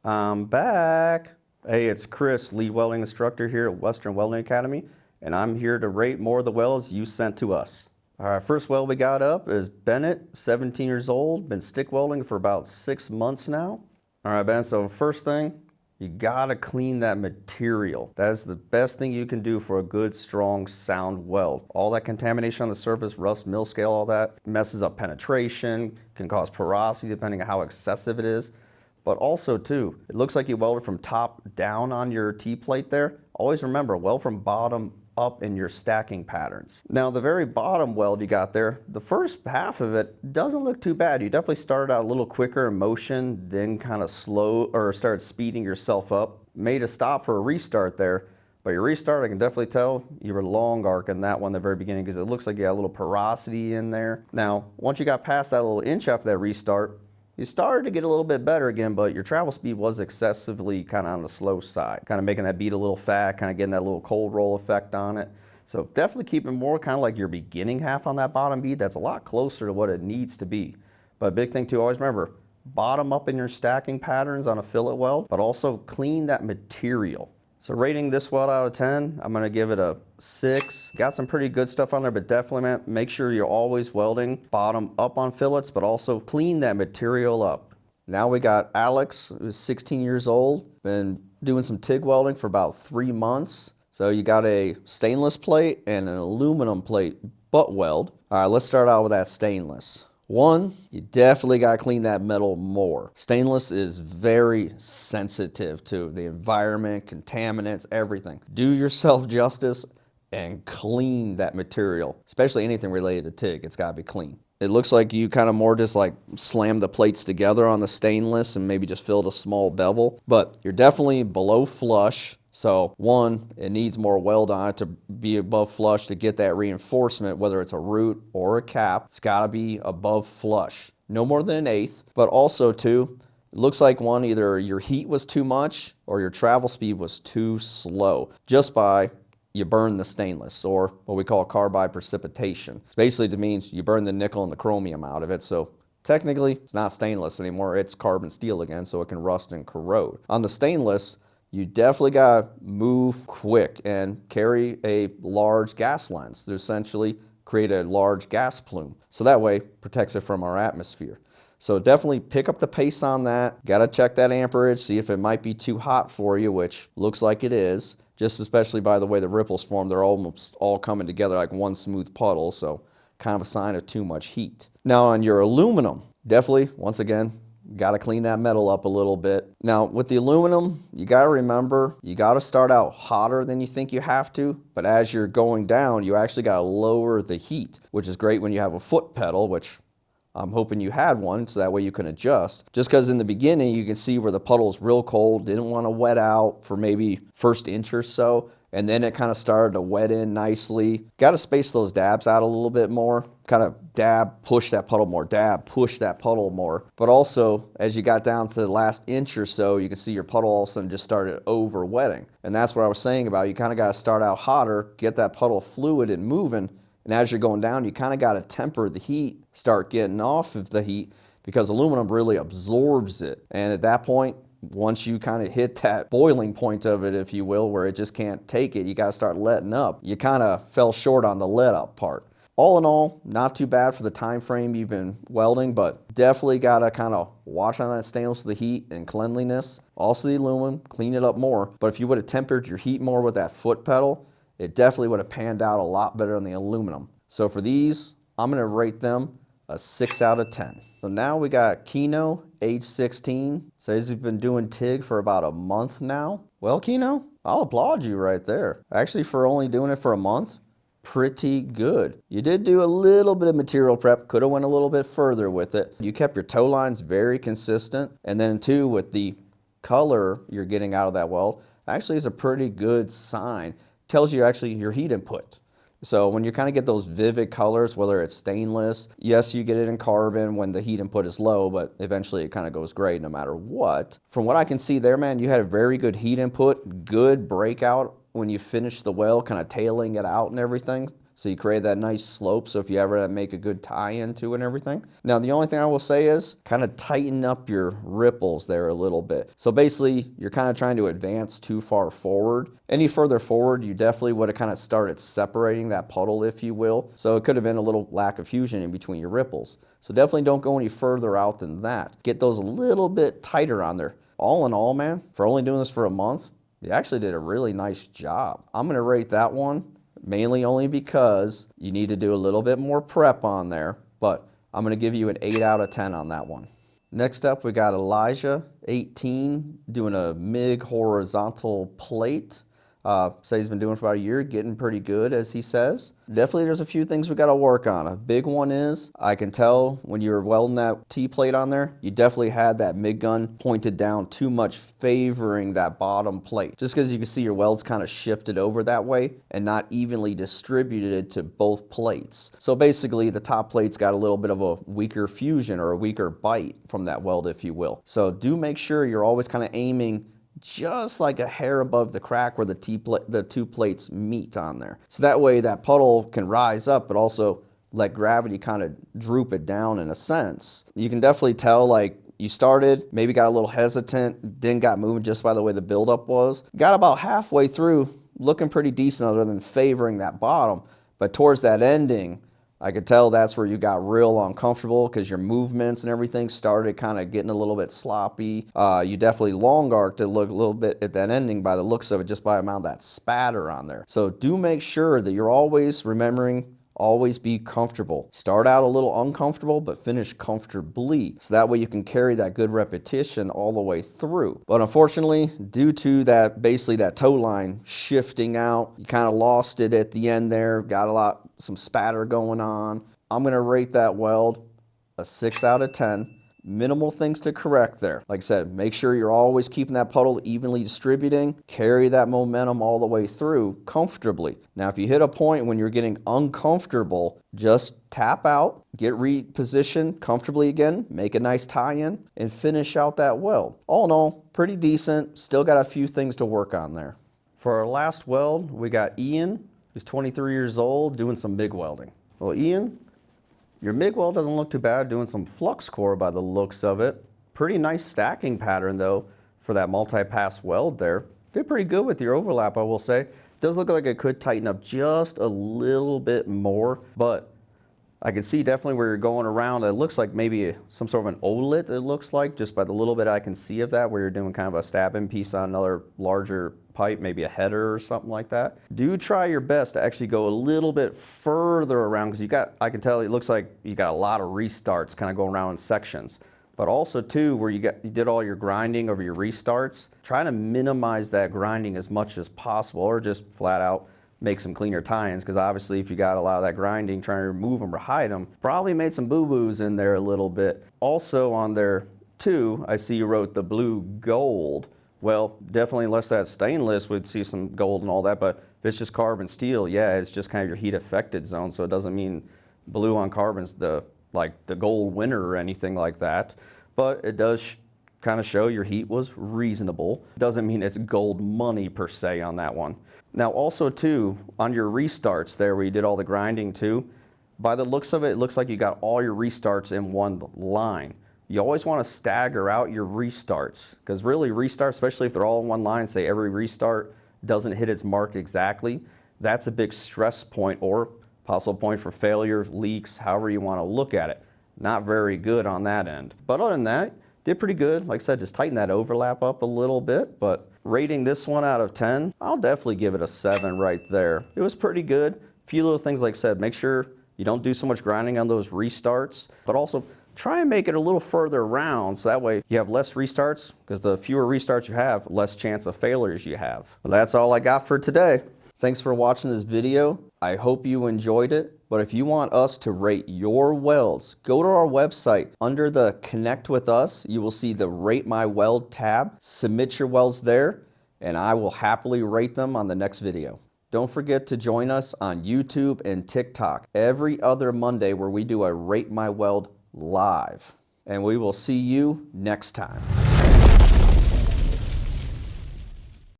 I'm back. Hey, it's Chris, lead welding instructor here at Western Welding Academy, and I'm here to rate more of the welds you sent to us. All right, first weld we got up is Bennett, 17 years old, been stick welding for about 6 months now. All right, Ben, so first thing, you gotta clean that material. That is the best thing you can do for a good, strong, sound weld. All that contamination on the surface, rust, mill scale, all that, messes up penetration, can cause porosity depending on how excessive it is. But also too, it looks like you welded from top down on your T-plate there. Always remember, weld from bottom up in your stacking patterns. Now the very bottom weld you got there, the first half of it doesn't look too bad. You definitely started out a little quicker in motion, then kind of slow or started speeding yourself up. Made a stop for a restart there, but your restart, I can definitely tell you were long arcing that one at the very beginning because it looks like you had a little porosity in there. Now, once you got past that little inch after that restart, you started to get a little bit better again, but your travel speed was excessively kind of on the slow side, kind of making that bead a little fat, kind of getting that little cold roll effect on it. So definitely keep it more kind of like your beginning half on that bottom bead. That's a lot closer to what it needs to be. But a big thing too, always remember, bottom up in your stacking patterns on a fillet weld, but also clean that material. So rating this weld out of 10, I'm gonna give it a 6. Got some pretty good stuff on there, but definitely make sure you're always welding bottom up on fillets, but also clean that material up. Now we got Alex, who's 16 years old, been doing some TIG welding for about 3 months. So you got a stainless plate and an aluminum plate butt weld. All right, let's start out with that stainless. One, you definitely got to clean that metal more. Stainless is very sensitive to the environment, contaminants, everything. Do yourself justice and clean that material, especially anything related to TIG. It's got to be clean. It looks like you kind of more just like slammed the plates together on the stainless and maybe just filled a small bevel, but you're definitely below flush. So one, it needs more weld on it to be above flush to get that reinforcement, whether it's a root or a cap. It's got to be above flush. No more than 1/8. But also two, it looks like one, either your heat was too much or your travel speed was too slow just by you burn the stainless, or what we call carbide precipitation. Basically it means you burn the nickel and the chromium out of it. So technically it's not stainless anymore, it's carbon steel again, so it can rust and corrode. On the stainless, you definitely gotta move quick and carry a large gas lens to essentially create a large gas plume. So that way protects it from our atmosphere. So definitely pick up the pace on that. Gotta check that amperage, see if it might be too hot for you, which looks like it is. Just especially by the way the ripples form, they're almost all coming together like one smooth puddle, so kind of a sign of too much heat. Now on your aluminum, definitely, once again, got to clean that metal up a little bit. Now with the aluminum, you got to remember, you got to start out hotter than you think you have to, but as you're going down, you actually got to lower the heat, which is great when you have a foot pedal, which I'm hoping you had one, so that way you can adjust. Just because in the beginning, you can see where the puddle's real cold, didn't want to wet out for maybe first inch or so, and then it kind of started to wet in nicely. Got to space those dabs out a little bit more. Kind of dab, push that puddle more, dab, push that puddle more. But also, as you got down to the last inch or so, you can see your puddle all of a sudden just started over wetting. And that's what I was saying about, you kind of got to start out hotter, get that puddle fluid and moving, and as you're going down, you kind of got to temper the heat, start getting off of the heat, because aluminum really absorbs it. And at that point, once you kind of hit that boiling point of it, if you will, where it just can't take it, you got to start letting up. You kind of fell short on the let up part. All in all, not too bad for the time frame you've been welding, but definitely got to kind of watch on that stainless with the heat and cleanliness. Also the aluminum, clean it up more. But if you would have tempered your heat more with that foot pedal, it definitely would have panned out a lot better on the aluminum. So for these, I'm going to rate them a 6 out of 10. So now we got Kino, age 16. Says he's been doing TIG for about a month now. Well, Kino, I'll applaud you right there. Actually, for only doing it for a month, pretty good. You did do a little bit of material prep, could have went a little bit further with it. You kept your toe lines very consistent. And then too, with the color you're getting out of that weld, actually is a pretty good sign. Tells you actually your heat input. So when you kind of get those vivid colors, whether it's stainless, yes, you get it in carbon when the heat input is low, but eventually it kind of goes gray no matter what. From what I can see there, man, you had a very good heat input, good breakout when you finish the weld, kind of tailing it out and everything. so you create that nice slope, so if you ever make a good tie into it and everything. Now the only thing I will say is kind of tighten up your ripples there a little bit. So basically you're kind of trying to advance too far forward. Any further forward, you definitely would have kind of started separating that puddle, if you will. So it could have been a little lack of fusion in between your ripples. So definitely don't go any further out than that. Get those a little bit tighter on there. All in all, man, for only doing this for a month, you actually did a really nice job. I'm gonna rate that one mainly only because you need to do a little bit more prep on there, but I'm gonna give you an 8 out of 10 on that one. Next up, we got Elijah, 18, doing a MIG horizontal plate. Say he's been doing it for about a year, getting pretty good, as he says. Definitely there's a few things we gotta work on. A big one is, I can tell when you were welding that T-plate on there, you definitely had that MIG gun pointed down too much, favoring that bottom plate. Just because you can see your welds kind of shifted over that way and not evenly distributed to both plates. So basically the top plate's got a little bit of a weaker fusion or a weaker bite from that weld, if you will. So do make sure you're always kind of aiming just like a hair above the crack where the two plates meet on there. So that way that puddle can rise up, but also let gravity kind of droop it down in a sense. You can definitely tell, like, you started, maybe got a little hesitant, then got moving just by the way the buildup was. Got about halfway through, looking pretty decent other than favoring that bottom. But towards that ending, I could tell that's where you got real uncomfortable because your movements and everything started kind of getting a little bit sloppy. You definitely long arced it a little bit at that ending by the looks of it, just by the amount of that spatter on there. So do make sure that you're always remembering, always be comfortable. Start out a little uncomfortable, but finish comfortably. So that way you can carry that good repetition all the way through. But unfortunately, due to that, basically that toe line shifting out, you kind of lost it at the end there, got some spatter going on. I'm gonna rate that weld a 6 out of 10. Minimal things to correct there. Like I said, make sure you're always keeping that puddle evenly distributing, carry that momentum all the way through comfortably. Now, if you hit a point when you're getting uncomfortable, just tap out, get repositioned comfortably again, make a nice tie-in, and finish out that weld. All in all, pretty decent. Still got a few things to work on there. For our last weld, we got Ian, who's 23 years old, doing some MIG welding. Well, Ian, your MIG weld doesn't look too bad, doing some flux core by the looks of it. Pretty nice stacking pattern though for that multi-pass weld there. Did pretty good with your overlap, I will say. Does look like it could tighten up just a little bit more, but I can see definitely where you're going around. It looks like maybe some sort of an olet, it looks like, just by the little bit I can see of that, where you're doing kind of a stabbing piece on another larger pipe, maybe a header or something like that. Do try your best to actually go a little bit further around, because I can tell it looks like you got a lot of restarts kind of going around in sections. But also too, where you did all your grinding over your restarts, try to minimize that grinding as much as possible, or just flat out make some cleaner tie-ins, because obviously if you got a lot of that grinding trying to remove them or hide them, probably made some boo-boos in there a little bit. Also on there too, I see you wrote the blue gold. Well, definitely unless that's stainless, we'd see some gold and all that, but if it's just carbon steel, yeah, it's just kind of your heat affected zone, so it doesn't mean blue on carbon's the gold winner or anything like that, but it does kind of show your heat was reasonable. Doesn't mean it's gold money per se on that one. Now also too, on your restarts there where you did all the grinding too, by the looks of it, it looks like you got all your restarts in one line. You always want to stagger out your restarts, because really restarts, especially if they're all in one line, say every restart doesn't hit its mark exactly, that's a big stress point or possible point for failure, leaks, however you want to look at it. Not very good on that end. But other than that, did pretty good. Like I said, just tighten that overlap up a little bit, but rating this one out of 10, I'll definitely give it a 7 right there. It was pretty good. A few little things, like I said, make sure you don't do so much grinding on those restarts, but also try and make it a little further around, so that way you have less restarts, because the fewer restarts you have, less chance of failures you have. Well, that's all I got for today. Thanks for watching this video. I hope you enjoyed it, but if you want us to rate your welds, go to our website. Under the Connect with Us, you will see the Rate My Weld tab. Submit your welds there, and I will happily rate them on the next video. Don't forget to join us on YouTube and TikTok every other Monday, where we do a Rate My Weld live. And we will see you next time.